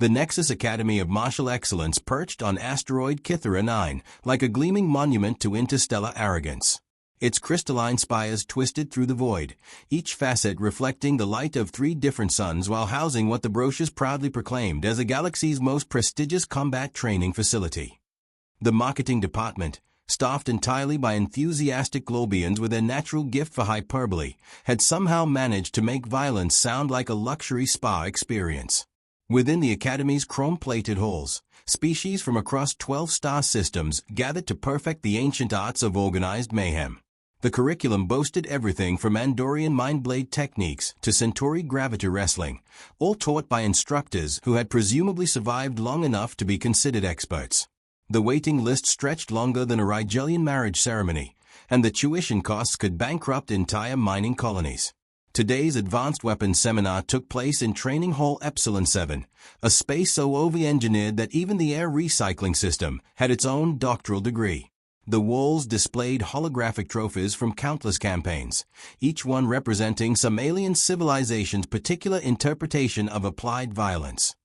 The Nexus Academy of Martial Excellence perched on asteroid Kythera 9, like a gleaming monument to interstellar arrogance. Its crystalline spires twisted through the void, each facet reflecting the light of 3 different suns while housing what the brochures proudly proclaimed as the galaxy's most prestigious combat training facility. The marketing department, staffed entirely by enthusiastic Globians with a natural gift for hyperbole, had somehow managed to make violence sound like a luxury spa experience. Within the Academy's chrome-plated halls, species from across 12 star systems gathered to perfect the ancient arts of organized mayhem. The curriculum boasted everything from Andorian mind-blade techniques to Centauri gravity wrestling, all taught by instructors who had presumably survived long enough to be considered experts. The waiting list stretched longer than a Rigelian marriage ceremony, and the tuition costs could bankrupt entire mining colonies. Today's Advanced Weapons Seminar took place in Training Hall Epsilon 7, a space so over-engineered that even the air recycling system had its own doctoral degree. The walls displayed holographic trophies from countless campaigns, each one representing some alien civilization's particular interpretation of applied violence.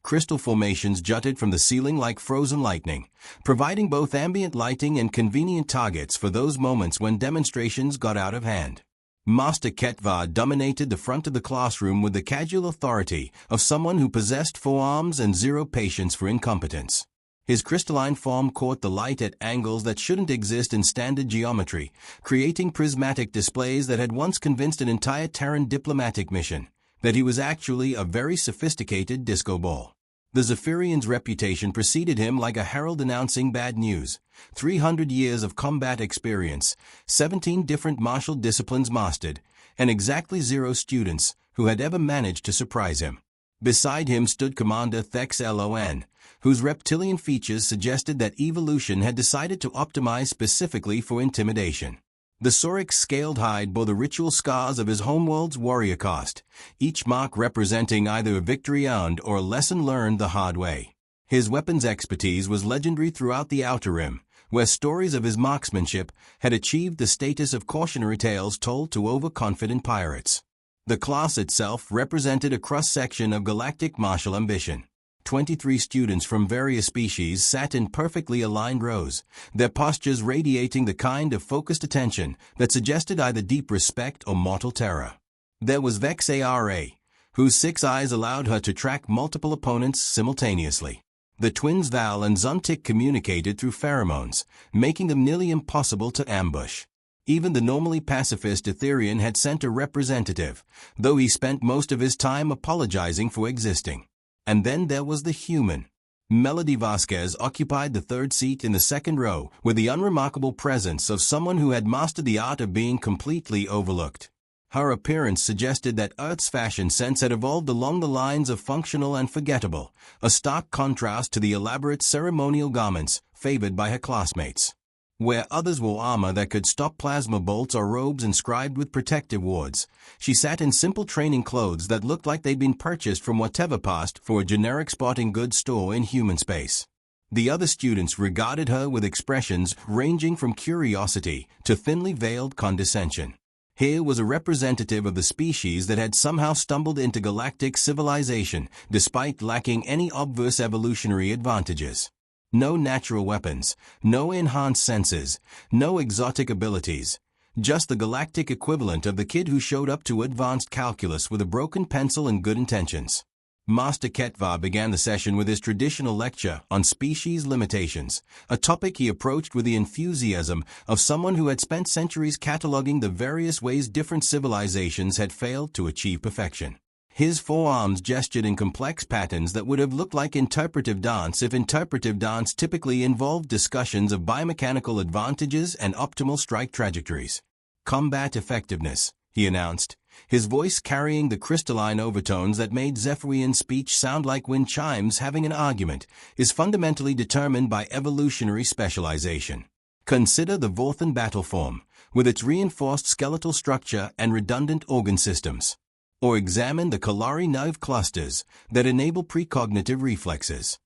Crystal formations jutted from the ceiling like frozen lightning, providing both ambient lighting and convenient targets for those moments when demonstrations got out of hand. Master Ketvar dominated the front of the classroom with the casual authority of someone who possessed 4 arms and 0 patience for incompetence. His crystalline form caught the light at angles that shouldn't exist in standard geometry, creating prismatic displays that had once convinced an entire Terran diplomatic mission that he was actually a very sophisticated disco ball. The Zephyrian's reputation preceded him like a herald announcing bad news. 300 years of combat experience, 17 different martial disciplines mastered, and exactly 0 students who had ever managed to surprise him. Beside him stood Commander Thex Lon, whose reptilian features suggested that evolution had decided to optimize specifically for intimidation. The Sauric's scaled hide bore the ritual scars of his homeworld's warrior caste, each mark representing either a victory earned or a lesson learned the hard way. His weapons expertise was legendary throughout the Outer Rim, where stories of his marksmanship had achieved the status of cautionary tales told to overconfident pirates. The class itself represented a cross-section of galactic martial ambition. 23 students from various species sat in perfectly aligned rows, their postures radiating the kind of focused attention that suggested either deep respect or mortal terror. There was Vex Ara, whose 6 eyes allowed her to track multiple opponents simultaneously. The twins Val and Zuntik communicated through pheromones, making them nearly impossible to ambush. Even the normally pacifist Etherian had sent a representative, though he spent most of his time apologizing for existing. And then there was the human. Melody Vasquez occupied the 3rd seat in the 2nd row with the unremarkable presence of someone who had mastered the art of being completely overlooked. Her appearance suggested that Earth's fashion sense had evolved along the lines of functional and forgettable, a stark contrast to the elaborate ceremonial garments favored by her classmates. Where others wore armor that could stop plasma bolts or robes inscribed with protective wards, she sat in simple training clothes that looked like they'd been purchased from whatever passed for a generic sporting goods store in human space. The other students regarded her with expressions ranging from curiosity to thinly veiled condescension. Here was a representative of the species that had somehow stumbled into galactic civilization despite lacking any obvious evolutionary advantages. No natural weapons, no enhanced senses, no exotic abilities. Just the galactic equivalent of the kid who showed up to advanced calculus with a broken pencil and good intentions. Master Ketvar began the session with his traditional lecture on species limitations, a topic he approached with the enthusiasm of someone who had spent centuries cataloging the various ways different civilizations had failed to achieve perfection. His 4 arms gestured in complex patterns that would have looked like interpretive dance if interpretive dance typically involved discussions of biomechanical advantages and optimal strike trajectories. Combat effectiveness, he announced, his voice carrying the crystalline overtones that made Zephyrian speech sound like wind chimes having an argument, is fundamentally determined by evolutionary specialization. Consider the Vorthan battle form, with its reinforced skeletal structure and redundant organ systems. Or examine the Kalari nerve clusters that enable precognitive reflexes.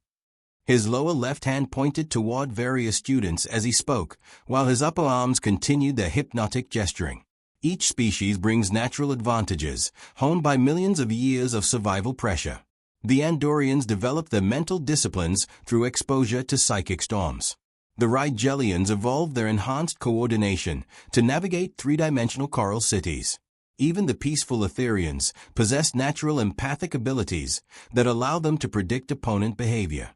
His lower left hand pointed toward various students as he spoke, while his upper arms continued their hypnotic gesturing. Each species brings natural advantages, honed by millions of years of survival pressure. The Andorians developed their mental disciplines through exposure to psychic storms. The Rigelians evolved their enhanced coordination to navigate three-dimensional coral cities. Even the peaceful Etherians possessed natural empathic abilities that allow them to predict opponent behavior.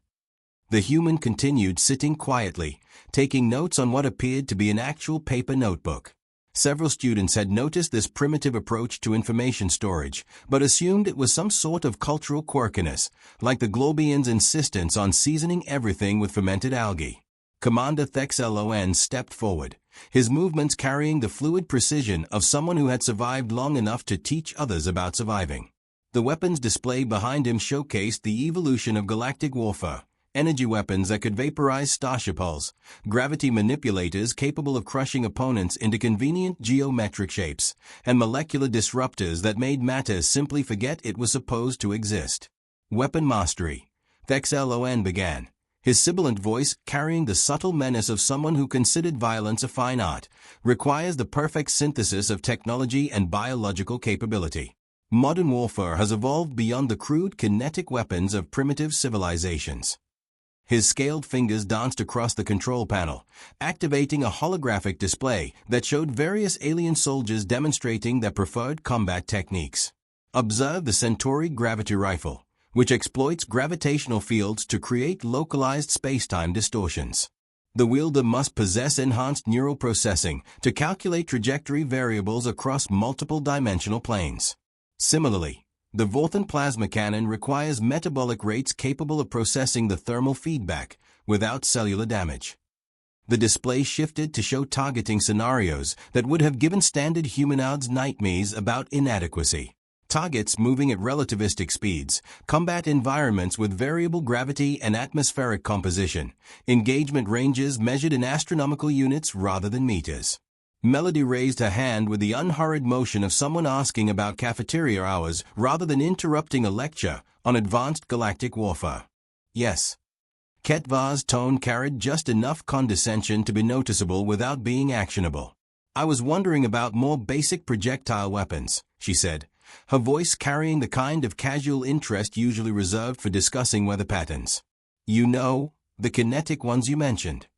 The human continued sitting quietly, taking notes on what appeared to be an actual paper notebook. Several students had noticed this primitive approach to information storage, but assumed it was some sort of cultural quirkiness, like the Globians' insistence on seasoning everything with fermented algae. Commander Thexlon stepped forward, his movements carrying the fluid precision of someone who had survived long enough to teach others about surviving. The weapons displayed behind him showcased the evolution of galactic warfare. Energy weapons that could vaporize starship hulls, gravity manipulators capable of crushing opponents into convenient geometric shapes, and molecular disruptors that made matter simply forget it was supposed to exist. Weapon mastery. Thexlon began, his sibilant voice carrying the subtle menace of someone who considered violence a fine art, requires the perfect synthesis of technology and biological capability. Modern warfare has evolved beyond the crude kinetic weapons of primitive civilizations. His scaled fingers danced across the control panel, activating a holographic display that showed various alien soldiers demonstrating their preferred combat techniques. Observe the Centauri gravity rifle, which exploits gravitational fields to create localized space-time distortions. The wielder must possess enhanced neural processing to calculate trajectory variables across multiple dimensional planes. Similarly, the Vorthan plasma cannon requires metabolic rates capable of processing the thermal feedback without cellular damage. The display shifted to show targeting scenarios that would have given standard humanoids nightmares about inadequacy. Targets moving at relativistic speeds, combat environments with variable gravity and atmospheric composition, engagement ranges measured in astronomical units rather than meters. Melody raised her hand with the unhurried motion of someone asking about cafeteria hours rather than interrupting a lecture on advanced galactic warfare. Yes. Ketvar's tone carried just enough condescension to be noticeable without being actionable. I was wondering about more basic projectile weapons, she said, her voice carrying the kind of casual interest usually reserved for discussing weather patterns. You know, the kinetic ones you mentioned.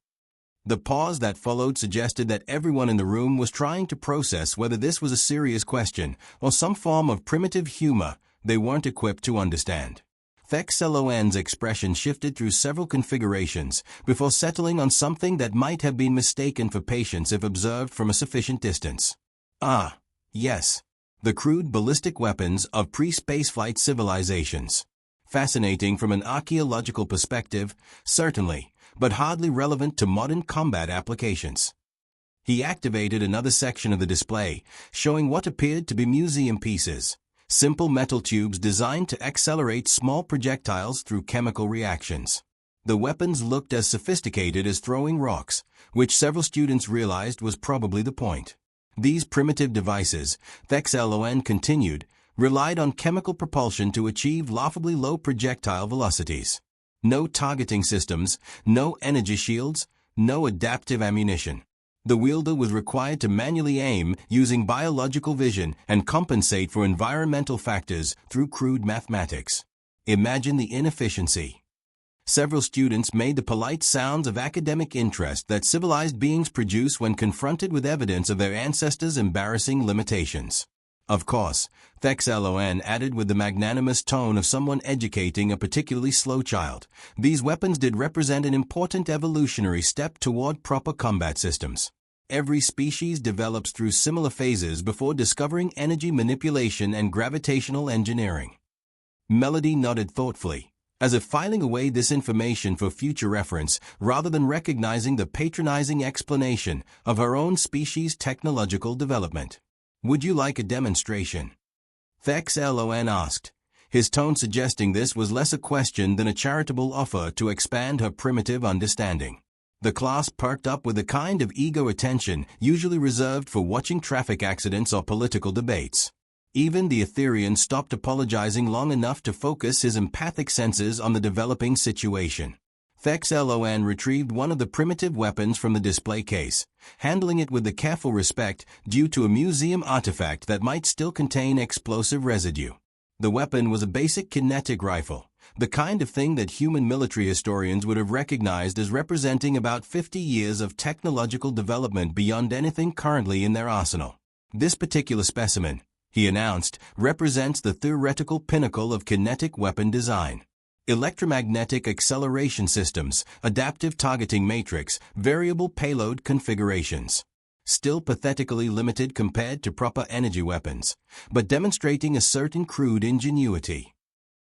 The pause that followed suggested that everyone in the room was trying to process whether this was a serious question or some form of primitive humor they weren't equipped to understand. Thexlon's expression shifted through several configurations before settling on something that might have been mistaken for patience if observed from a sufficient distance. Ah, yes. The crude ballistic weapons of pre-spaceflight civilizations. Fascinating from an archaeological perspective, certainly, but hardly relevant to modern combat applications. He activated another section of the display, showing what appeared to be museum pieces, simple metal tubes designed to accelerate small projectiles through chemical reactions. The weapons looked as sophisticated as throwing rocks, which several students realized was probably the point. These primitive devices, Thexlon continued, relied on chemical propulsion to achieve laughably low projectile velocities. No targeting systems, no energy shields, no adaptive ammunition. The wielder was required to manually aim using biological vision and compensate for environmental factors through crude mathematics. Imagine the inefficiency. Several students made the polite sounds of academic interest that civilized beings produce when confronted with evidence of their ancestors' embarrassing limitations. Of course, Thexlon added with the magnanimous tone of someone educating a particularly slow child, these weapons did represent an important evolutionary step toward proper combat systems. Every species develops through similar phases before discovering energy manipulation and gravitational engineering. Melody nodded thoughtfully, as if filing away this information for future reference rather than recognizing the patronizing explanation of her own species' technological development. Would you like a demonstration? Thexlon asked, his tone suggesting this was less a question than a charitable offer to expand her primitive understanding. The class perked up with the kind of ego attention usually reserved for watching traffic accidents or political debates. Even the Etherian stopped apologizing long enough to focus his empathic senses on the developing situation. Thexlon retrieved one of the primitive weapons from the display case, handling it with the careful respect due to a museum artifact that might still contain explosive residue. The weapon was a basic kinetic rifle, the kind of thing that human military historians would have recognized as representing about 50 years of technological development beyond anything currently in their arsenal. This particular specimen, he announced, represents the theoretical pinnacle of kinetic weapon design. Electromagnetic acceleration systems, adaptive targeting matrix, variable payload configurations. Still pathetically limited compared to proper energy weapons, but demonstrating a certain crude ingenuity.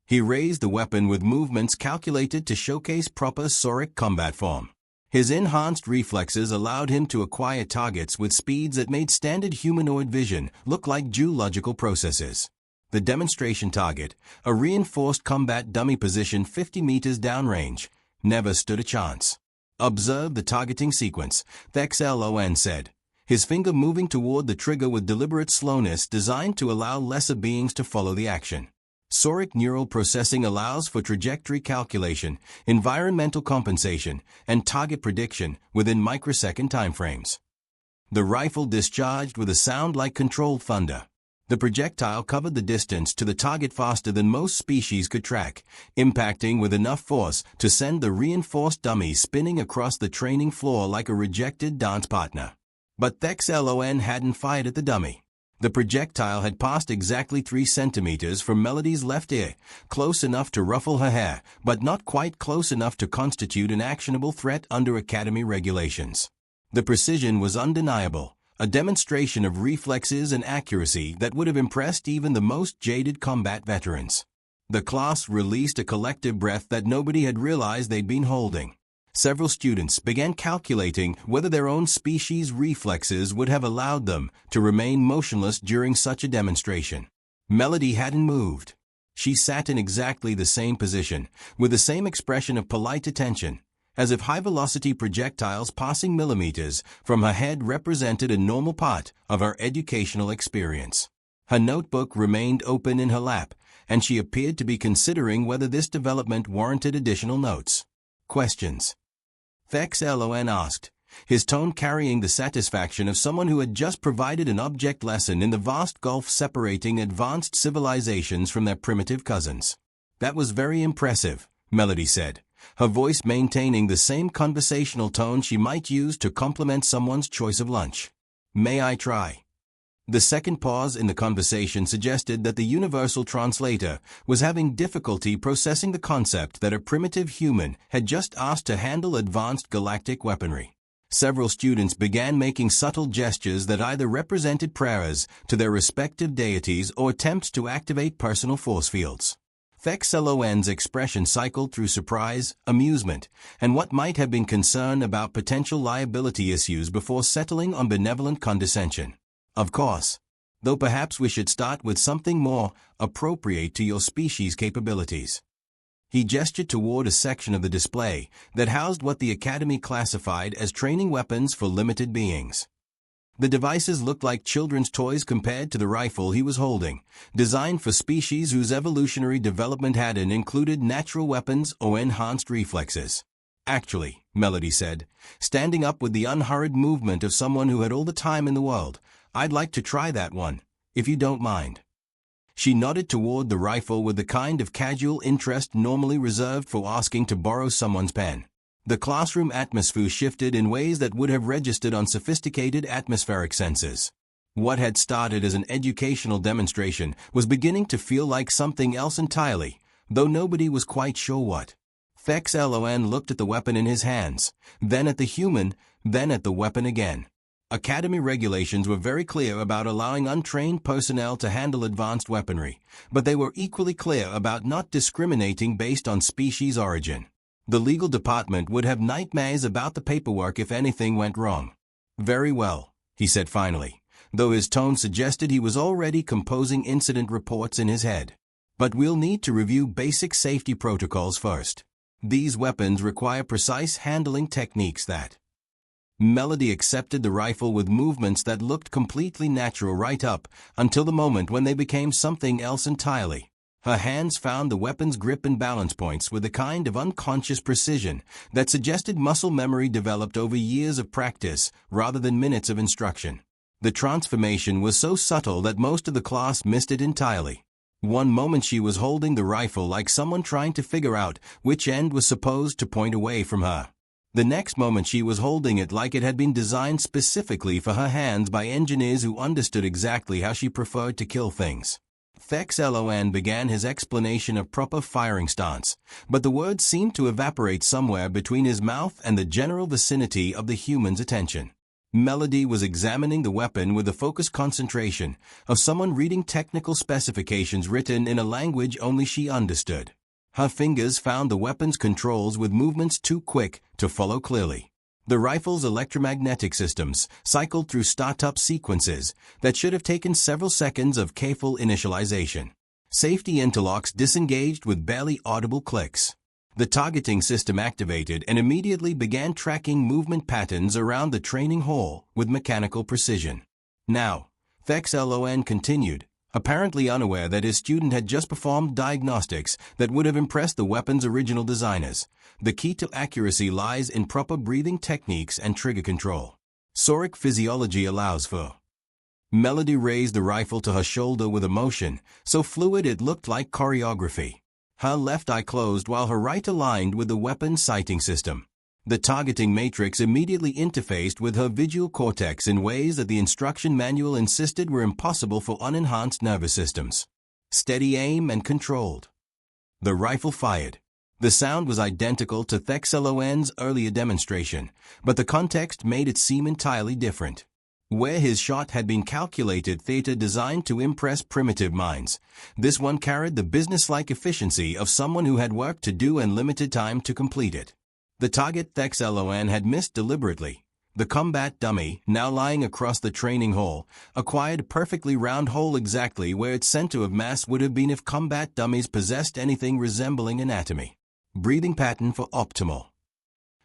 He raised the weapon with movements calculated to showcase proper psoric combat form. His enhanced reflexes allowed him to acquire targets with speeds that made standard humanoid vision look like geological processes. The demonstration target, a reinforced combat dummy positioned 50 meters downrange, never stood a chance. Observe the targeting sequence, Thexlon said, his finger moving toward the trigger with deliberate slowness designed to allow lesser beings to follow the action. Psoric neural processing allows for trajectory calculation, environmental compensation, and target prediction within microsecond timeframes. The rifle discharged with a sound like controlled thunder. The projectile covered the distance to the target faster than most species could track, impacting with enough force to send the reinforced dummy spinning across the training floor like a rejected dance partner. But Thexlon hadn't fired at the dummy. The projectile had passed exactly 3 centimeters from Melody's left ear, close enough to ruffle her hair, but not quite close enough to constitute an actionable threat under Academy regulations. The precision was undeniable, a demonstration of reflexes and accuracy that would have impressed even the most jaded combat veterans. The class released a collective breath that nobody had realized they'd been holding. Several students began calculating whether their own species' reflexes would have allowed them to remain motionless during such a demonstration. Melody hadn't moved. She sat in exactly the same position, with the same expression of polite attention, as if high-velocity projectiles passing millimeters from her head represented a normal part of her educational experience. Her notebook remained open in her lap, and she appeared to be considering whether this development warranted additional notes. Questions? Thexlon asked, his tone carrying the satisfaction of someone who had just provided an object lesson in the vast gulf separating advanced civilizations from their primitive cousins. That was very impressive, Melody said, her voice maintaining the same conversational tone she might use to compliment someone's choice of lunch. May I try? The second pause in the conversation suggested that the universal translator was having difficulty processing the concept that a primitive human had just asked to handle advanced galactic weaponry. Several students began making subtle gestures that either represented prayers to their respective deities or attempts to activate personal force fields. Thexlon's expression cycled through surprise, amusement, and what might have been concern about potential liability issues before settling on benevolent condescension. Of course. Though perhaps we should start with something more appropriate to your species' capabilities. He gestured toward a section of the display that housed what the Academy classified as training weapons for limited beings. The devices looked like children's toys compared to the rifle he was holding, designed for species whose evolutionary development hadn't included natural weapons or enhanced reflexes. Actually, Melody said, standing up with the unhurried movement of someone who had all the time in the world, I'd like to try that one, if you don't mind. She nodded toward the rifle with the kind of casual interest normally reserved for asking to borrow someone's pen. The classroom atmosphere shifted in ways that would have registered on sophisticated atmospheric sensors. What had started as an educational demonstration was beginning to feel like something else entirely, though nobody was quite sure what. Thexlon looked at the weapon in his hands, then at the human, then at the weapon again. Academy regulations were very clear about allowing untrained personnel to handle advanced weaponry, but they were equally clear about not discriminating based on species origin. The legal department would have nightmares about the paperwork if anything went wrong. Very well, he said finally, though his tone suggested he was already composing incident reports in his head. But we'll need to review basic safety protocols first. These weapons require precise handling techniques that... Melody accepted the rifle with movements that looked completely natural right up until the moment when they became something else entirely. Her hands found the weapon's grip and balance points with a kind of unconscious precision that suggested muscle memory developed over years of practice rather than minutes of instruction. The transformation was so subtle that most of the class missed it entirely. One moment she was holding the rifle like someone trying to figure out which end was supposed to point away from her. The next moment she was holding it like it had been designed specifically for her hands by engineers who understood exactly how she preferred to kill things. Thexlon began his explanation of proper firing stance, but the words seemed to evaporate somewhere between his mouth and the general vicinity of the human's attention. Melody was examining the weapon with the focused concentration of someone reading technical specifications written in a language only she understood. Her fingers found the weapon's controls with movements too quick to follow clearly. The rifle's electromagnetic systems cycled through startup sequences that should have taken several seconds of careful initialization. Safety interlocks disengaged with barely audible clicks. The targeting system activated and immediately began tracking movement patterns around the training hall with mechanical precision. Now, Thexlon continued, apparently unaware that his student had just performed diagnostics that would have impressed the weapon's original designers. The key to accuracy lies in proper breathing techniques and trigger control. Psoric physiology allows for. Melody raised the rifle to her shoulder with a motion so fluid it looked like choreography. Her left eye closed while her right aligned with the weapon's sighting system. The targeting matrix immediately interfaced with her visual cortex in ways that the instruction manual insisted were impossible for unenhanced nervous systems. Steady aim and controlled. The rifle fired. The sound was identical to Thexlon's earlier demonstration, but the context made it seem entirely different. Where his shot had been calculated theater designed to impress primitive minds, this one carried the businesslike efficiency of someone who had work to do and limited time to complete it. The target Thexlon had missed deliberately. The combat dummy, now lying across the training hall, acquired a perfectly round hole exactly where its center of mass would have been if combat dummies possessed anything resembling anatomy. Breathing pattern for optimal.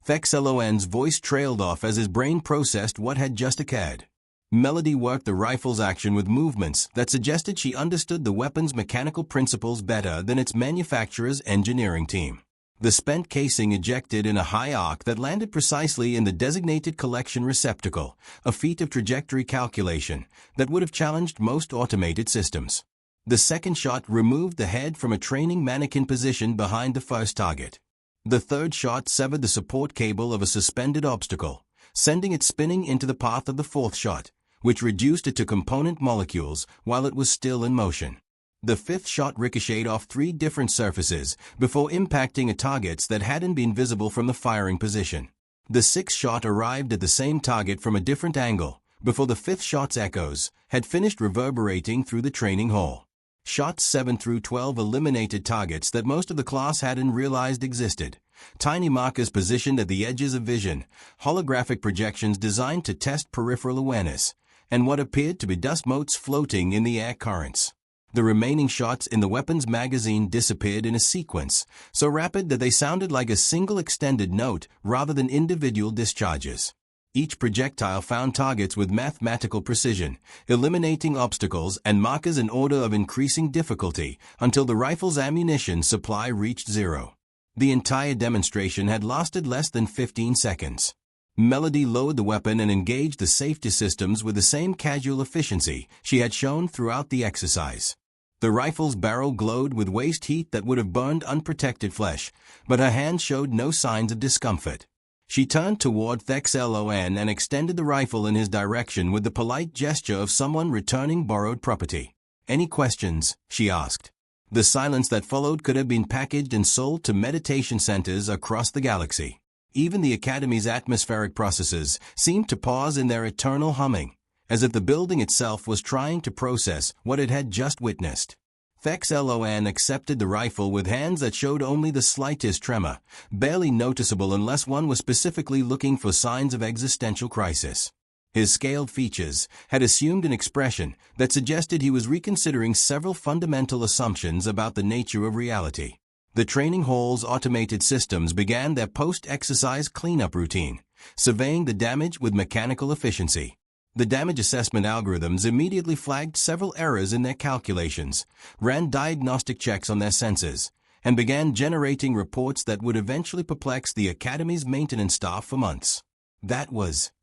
Thexlon's voice trailed off as his brain processed what had just occurred. Melody worked the rifle's action with movements that suggested she understood the weapon's mechanical principles better than its manufacturer's engineering team. The spent casing ejected in a high arc that landed precisely in the designated collection receptacle, a feat of trajectory calculation that would have challenged most automated systems. The second shot removed the head from a training mannequin positioned behind the first target. The third shot severed the support cable of a suspended obstacle, sending it spinning into the path of the fourth shot, which reduced it to component molecules while it was still in motion. The fifth shot ricocheted off 3 different surfaces before impacting targets that hadn't been visible from the firing position. The sixth shot arrived at the same target from a different angle before the fifth shot's echoes had finished reverberating through the training hall. Shots 7 through 12 eliminated targets that most of the class hadn't realized existed. Tiny markers positioned at the edges of vision, holographic projections designed to test peripheral awareness, and what appeared to be dust motes floating in the air currents. The remaining shots in the weapon's magazine disappeared in a sequence, so rapid that they sounded like a single extended note rather than individual discharges. Each projectile found targets with mathematical precision, eliminating obstacles and markers in order of increasing difficulty until the rifle's ammunition supply reached 0. The entire demonstration had lasted less than 15 seconds. Melody lowered the weapon and engaged the safety systems with the same casual efficiency she had shown throughout the exercise. The rifle's barrel glowed with waste heat that would have burned unprotected flesh, but her hand showed no signs of discomfort. She turned toward Thexlon and extended the rifle in his direction with the polite gesture of someone returning borrowed property. "Any questions?" she asked. The silence that followed could have been packaged and sold to meditation centers across the galaxy. Even the Academy's atmospheric processes seemed to pause in their eternal humming, as if the building itself was trying to process what it had just witnessed. Thexlon accepted the rifle with hands that showed only the slightest tremor, barely noticeable unless one was specifically looking for signs of existential crisis. His scaled features had assumed an expression that suggested he was reconsidering several fundamental assumptions about the nature of reality. The training hall's automated systems began their post-exercise cleanup routine, surveying the damage with mechanical efficiency. The damage assessment algorithms immediately flagged several errors in their calculations, ran diagnostic checks on their sensors, and began generating reports that would eventually perplex the Academy's maintenance staff for months. That was.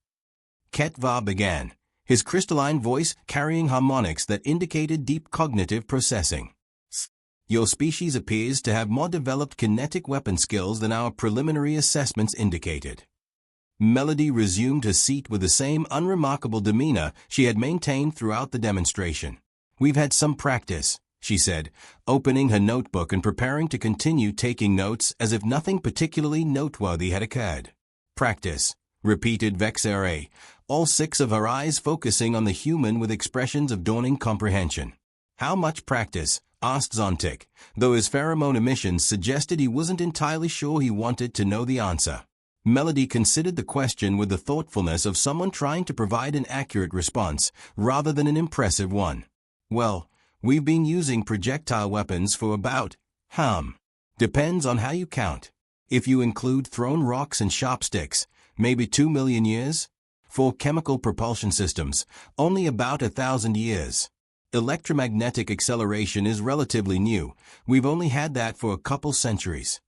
Ketvar began, his crystalline voice carrying harmonics that indicated deep cognitive processing. Your species appears to have more developed kinetic weapon skills than our preliminary assessments indicated. Melody resumed her seat with the same unremarkable demeanor she had maintained throughout the demonstration. We've had some practice, she said, opening her notebook and preparing to continue taking notes as if nothing particularly noteworthy had occurred. Practice, repeated Vasquez, all six of her eyes focusing on the human with expressions of dawning comprehension. How much practice? Asked Zontic, though his pheromone emissions suggested he wasn't entirely sure he wanted to know the answer. Melody considered the question with the thoughtfulness of someone trying to provide an accurate response, rather than an impressive one. Well, we've been using projectile weapons for about, depends on how you count. If you include thrown rocks and sharp sticks, maybe 2 million years? For chemical propulsion systems, only about 1,000 years. Electromagnetic acceleration is relatively new. We've only had that for a couple centuries.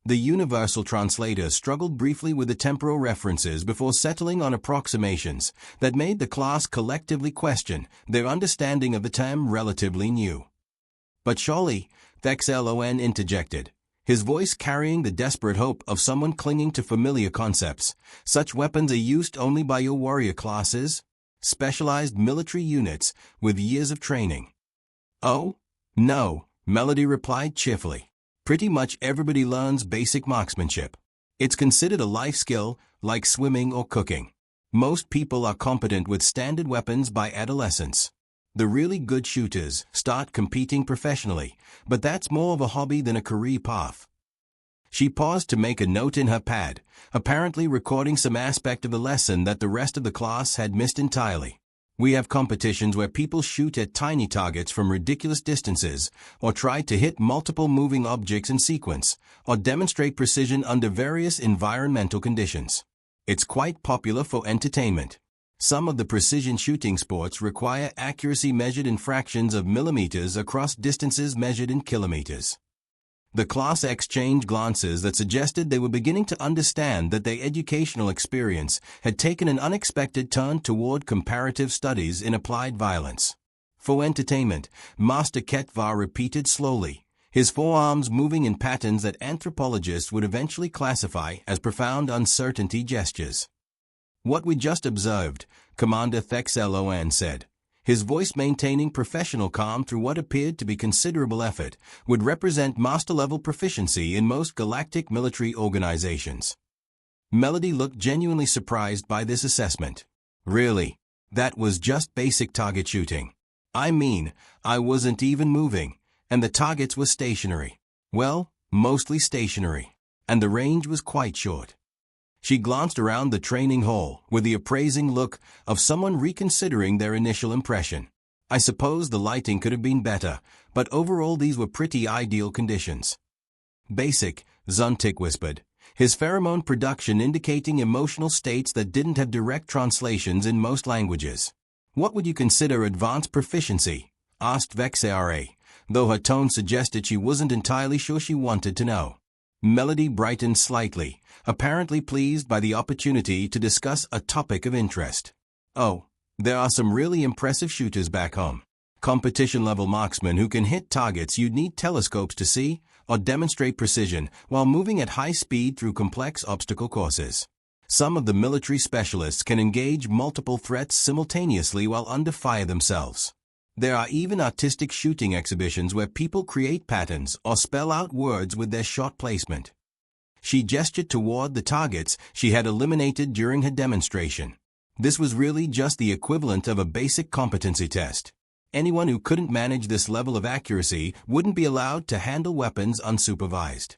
The universal translator struggled briefly with the temporal references before settling on approximations that made the class collectively question their understanding of the term relatively new. But surely, Vasquez interjected, his voice carrying the desperate hope of someone clinging to familiar concepts. Such weapons are used only by your warrior classes? Specialized military units with years of training. Oh, no, Melody replied cheerfully. Pretty much everybody learns basic marksmanship. It's considered a life skill, like swimming or cooking. Most people are competent with standard weapons by adolescence. The really good shooters start competing professionally, but that's more of a hobby than a career path. She paused to make a note in her pad, apparently recording some aspect of the lesson that the rest of the class had missed entirely. We have competitions where people shoot at tiny targets from ridiculous distances, or try to hit multiple moving objects in sequence, or demonstrate precision under various environmental conditions. It's quite popular for entertainment. Some of the precision shooting sports require accuracy measured in fractions of millimeters across distances measured in kilometers. The class exchanged glances that suggested they were beginning to understand that their educational experience had taken an unexpected turn toward comparative studies in applied violence. For entertainment, Master Ketvar repeated slowly, his forearms moving in patterns that anthropologists would eventually classify as profound uncertainty gestures. What we just observed, Commander Vasquez said, his voice maintaining professional calm through what appeared to be considerable effort, would represent master-level proficiency in most galactic military organizations. Melody looked genuinely surprised by this assessment. Really? That was just basic target shooting. I mean, I wasn't even moving, and the targets were stationary. Well, mostly stationary. And the range was quite short. She glanced around the training hall with the appraising look of someone reconsidering their initial impression. I suppose the lighting could have been better, but overall these were pretty ideal conditions. Basic, Zontic whispered, his pheromone production indicating emotional states that didn't have direct translations in most languages. What would you consider advanced proficiency? Asked Vasquez, though her tone suggested she wasn't entirely sure she wanted to know. Melody brightened slightly, apparently pleased by the opportunity to discuss a topic of interest. Oh, there are some really impressive shooters back home. Competition-level marksmen who can hit targets you'd need telescopes to see, or demonstrate precision while moving at high speed through complex obstacle courses. Some of the military specialists can engage multiple threats simultaneously while under fire themselves. There are even artistic shooting exhibitions where people create patterns or spell out words with their shot placement. She gestured toward the targets she had eliminated during her demonstration. This was really just the equivalent of a basic competency test. Anyone who couldn't manage this level of accuracy wouldn't be allowed to handle weapons unsupervised.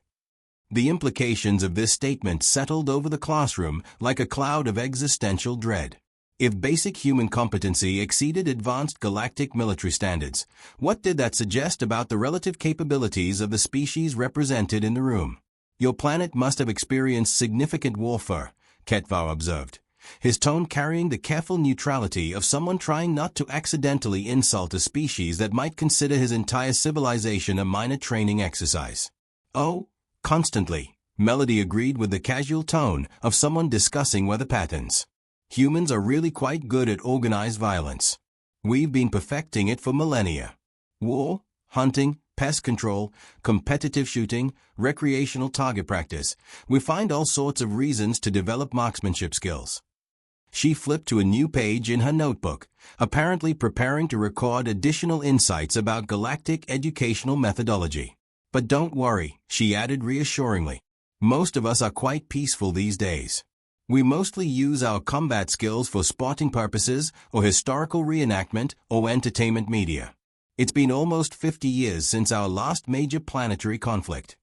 The implications of this statement settled over the classroom like a cloud of existential dread. If basic human competency exceeded advanced galactic military standards, what did that suggest about the relative capabilities of the species represented in the room? Your planet must have experienced significant warfare, Ketvar observed, his tone carrying the careful neutrality of someone trying not to accidentally insult a species that might consider his entire civilization a minor training exercise. Oh, constantly, Melody agreed with the casual tone of someone discussing weather patterns. Humans are really quite good at organized violence. We've been perfecting it for millennia. War, hunting, pest control, competitive shooting, recreational target practice, we find all sorts of reasons to develop marksmanship skills. She flipped to a new page in her notebook, apparently preparing to record additional insights about galactic educational methodology. But don't worry, she added reassuringly. Most of us are quite peaceful these days. We mostly use our combat skills for sporting purposes or historical reenactment or entertainment media. It's been almost 50 years since our last major planetary conflict.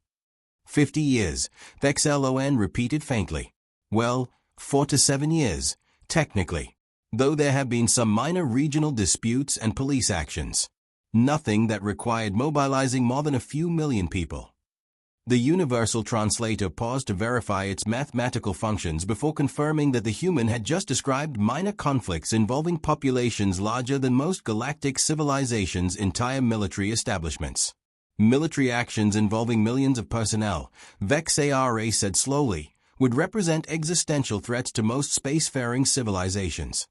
50 years, Vexlon repeated faintly. Well, 4 to 7 years, technically. Though there have been some minor regional disputes and police actions. Nothing that required mobilizing more than a few million people. The universal translator paused to verify its mathematical functions before confirming that the human had just described minor conflicts involving populations larger than most galactic civilizations' entire military establishments. Military actions involving millions of personnel, Vexara said slowly, would represent existential threats to most spacefaring civilizations.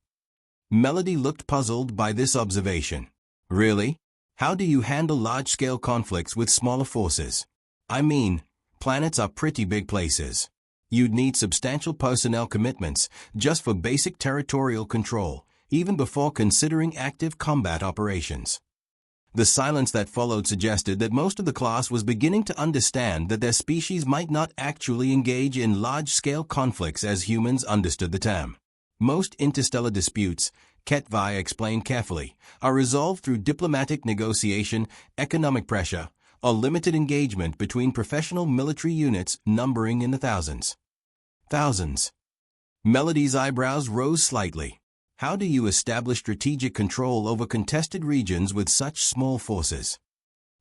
Melody looked puzzled by this observation. Really? How do you handle large-scale conflicts with smaller forces? I mean, planets are pretty big places. You'd need substantial personnel commitments just for basic territorial control, even before considering active combat operations. The silence that followed suggested that most of the class was beginning to understand that their species might not actually engage in large-scale conflicts as humans understood the term. Most interstellar disputes, HFY explained carefully, are resolved through diplomatic negotiation, economic pressure, or limited engagement between professional military units numbering in the thousands. Thousands. Melody's eyebrows rose slightly. How do you establish strategic control over contested regions with such small forces?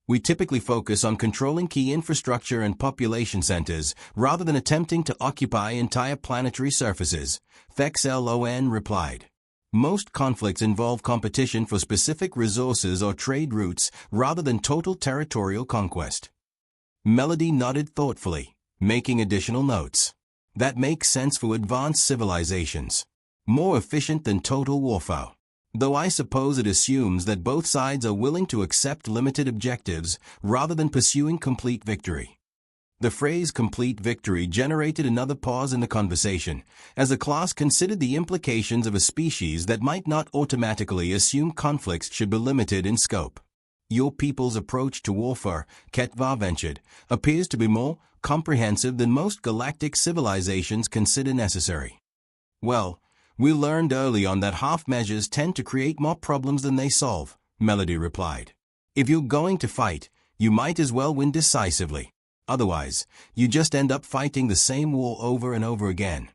We typically focus on controlling key infrastructure and population centers rather than attempting to occupy entire planetary surfaces, Vexlon replied. Most conflicts involve competition for specific resources or trade routes rather than total territorial conquest. Melody nodded thoughtfully, making additional notes. That makes sense for advanced civilizations. More efficient than total warfare. Though I suppose it assumes that both sides are willing to accept limited objectives rather than pursuing complete victory. The phrase complete victory generated another pause in the conversation, as the class considered the implications of a species that might not automatically assume conflicts should be limited in scope. Your people's approach to warfare, HFY ventured, appears to be more comprehensive than most galactic civilizations consider necessary. Well, we learned early on that half measures tend to create more problems than they solve, Melody replied. If you're going to fight, you might as well win decisively. Otherwise, you just end up fighting the same war over and over again.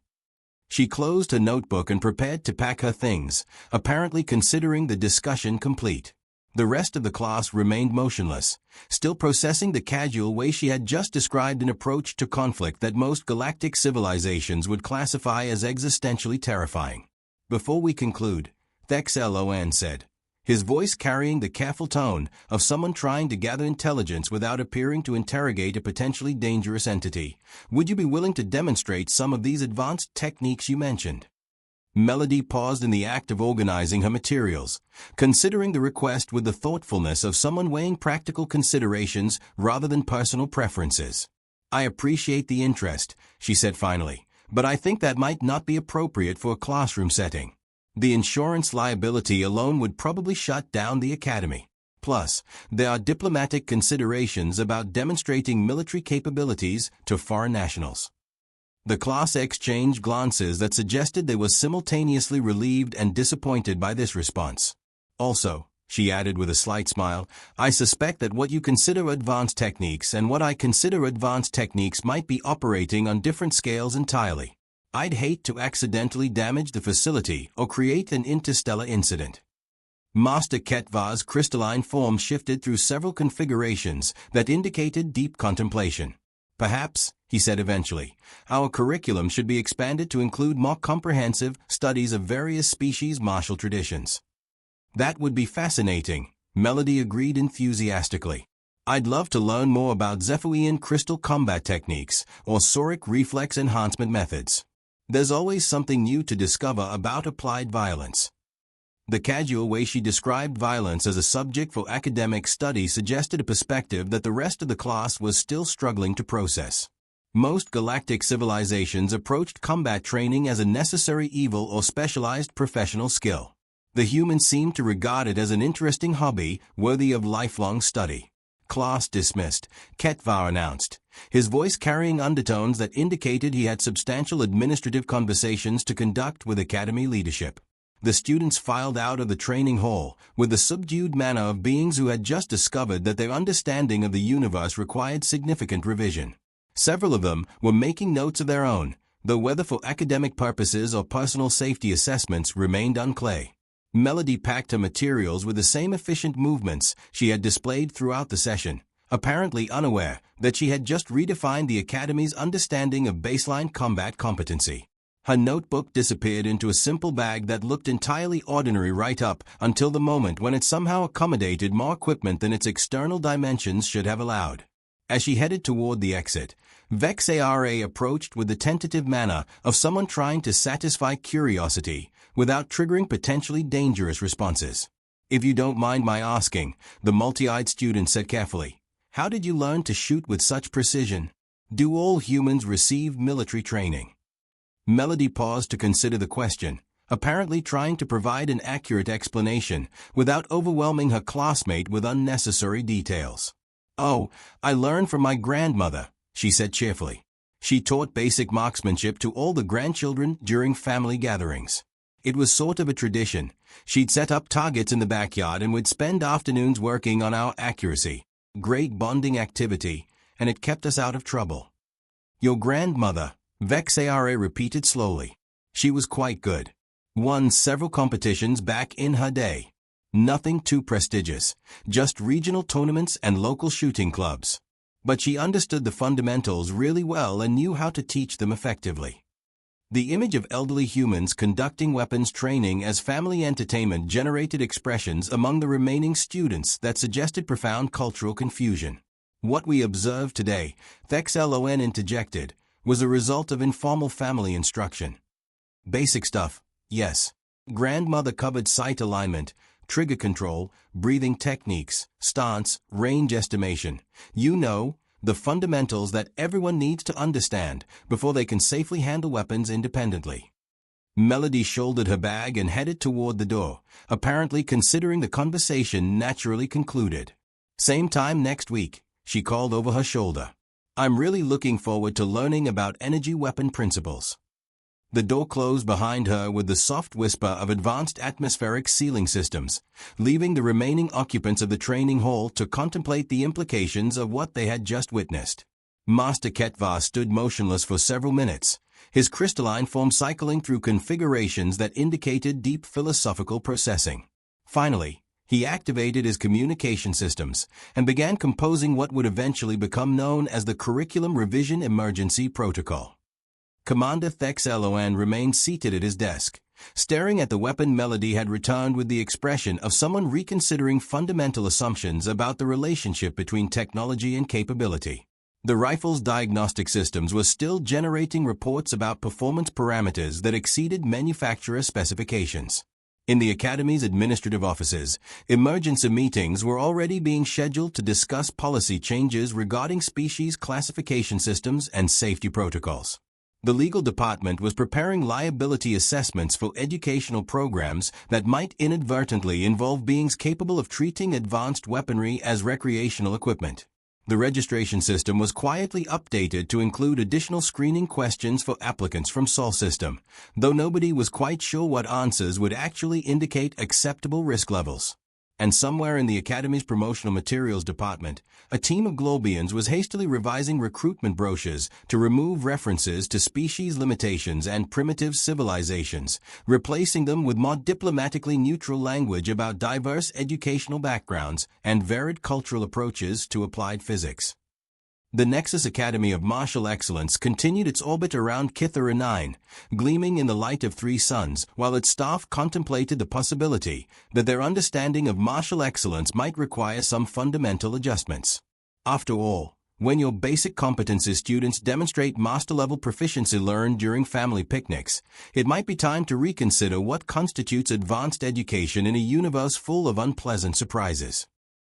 She closed her notebook and prepared to pack her things, apparently considering the discussion complete. The rest of the class remained motionless, still processing the casual way she had just described an approach to conflict that most galactic civilizations would classify as existentially terrifying. Before we conclude, Vexlon said, his voice carrying the careful tone of someone trying to gather intelligence without appearing to interrogate a potentially dangerous entity, would you be willing to demonstrate some of these advanced techniques you mentioned? Melody paused in the act of organizing her materials, considering the request with the thoughtfulness of someone weighing practical considerations rather than personal preferences. I appreciate the interest, she said finally, but I think that might not be appropriate for a classroom setting. The insurance liability alone would probably shut down the academy. Plus, there are diplomatic considerations about demonstrating military capabilities to foreign nationals. The class exchanged glances that suggested they were simultaneously relieved and disappointed by this response. Also, she added with a slight smile, I suspect that what you consider advanced techniques and what I consider advanced techniques might be operating on different scales entirely. I'd hate to accidentally damage the facility or create an interstellar incident. Master HFY's crystalline form shifted through several configurations that indicated deep contemplation. Perhaps, he said eventually, our curriculum should be expanded to include more comprehensive studies of various species' martial traditions. That would be fascinating, Melody agreed enthusiastically. I'd love to learn more about Zephyrian crystal combat techniques or Sauric reflex enhancement methods. There's always something new to discover about applied violence. The casual way she described violence as a subject for academic study suggested a perspective that the rest of the class was still struggling to process. Most galactic civilizations approached combat training as a necessary evil or specialized professional skill. The humans seemed to regard it as an interesting hobby worthy of lifelong study. Class dismissed, Ketvar announced, his voice carrying undertones that indicated he had substantial administrative conversations to conduct with Academy leadership. The students filed out of the training hall with the subdued manner of beings who had just discovered that their understanding of the universe required significant revision. Several of them were making notes of their own, though whether for academic purposes or personal safety assessments remained unclear. Melody packed her materials with the same efficient movements she had displayed throughout the session, apparently unaware that she had just redefined the Academy's understanding of baseline combat competency. Her notebook disappeared into a simple bag that looked entirely ordinary right up until the moment when it somehow accommodated more equipment than its external dimensions should have allowed. As she headed toward the exit, Vexara approached with the tentative manner of someone trying to satisfy curiosity without triggering potentially dangerous responses. "If you don't mind my asking," the multi-eyed student said carefully, "how did you learn to shoot with such precision? Do all humans receive military training?" Melody paused to consider the question, apparently trying to provide an accurate explanation without overwhelming her classmate with unnecessary details. "Oh, I learned from my grandmother," she said cheerfully. "She taught basic marksmanship to all the grandchildren during family gatherings. It was sort of a tradition. She'd set up targets in the backyard and would spend afternoons working on our accuracy. Great bonding activity, and it kept us out of trouble." "Your grandmother," Vexara repeated slowly. "She was quite good. Won several competitions back in her day. Nothing too prestigious, just regional tournaments and local shooting clubs. But she understood the fundamentals really well and knew how to teach them effectively." The image of elderly humans conducting weapons training as family entertainment generated expressions among the remaining students that suggested profound cultural confusion. "What we observe today," Thexlon interjected, "was a result of informal family instruction. Basic stuff, yes. Grandmother covered sight alignment, trigger control, breathing techniques, stance, range estimation. You know, the fundamentals that everyone needs to understand before they can safely handle weapons independently." Melody shouldered her bag and headed toward the door, apparently considering the conversation naturally concluded. "Same time next week," she called over her shoulder. "I'm really looking forward to learning about energy weapon principles." The door closed behind her with the soft whisper of advanced atmospheric sealing systems, leaving the remaining occupants of the training hall to contemplate the implications of what they had just witnessed. Master Ketvar stood motionless for several minutes, his crystalline form cycling through configurations that indicated deep philosophical processing. Finally, he activated his communication systems and began composing what would eventually become known as the Curriculum Revision Emergency Protocol. Commander Thexlon remained seated at his desk, staring at the weapon Melody had returned with the expression of someone reconsidering fundamental assumptions about the relationship between technology and capability. The rifle's diagnostic systems were still generating reports about performance parameters that exceeded manufacturer specifications. In the Academy's administrative offices, emergency meetings were already being scheduled to discuss policy changes regarding species classification systems and safety protocols. The legal department was preparing liability assessments for educational programs that might inadvertently involve beings capable of treating advanced weaponry as recreational equipment. The registration system was quietly updated to include additional screening questions for applicants from Sol System, though nobody was quite sure what answers would actually indicate acceptable risk levels. And somewhere in the Academy's promotional materials department, a team of Globians was hastily revising recruitment brochures to remove references to species limitations and primitive civilizations, replacing them with more diplomatically neutral language about diverse educational backgrounds and varied cultural approaches to applied physics. The Nexus Academy of Martial Excellence continued its orbit around Kithara 9, gleaming in the light of 3 suns, while its staff contemplated the possibility that their understanding of martial excellence might require some fundamental adjustments. After all, When your basic competency students demonstrate master-level proficiency learned during family picnics, it might be time to reconsider what constitutes advanced education in a universe full of unpleasant surprises.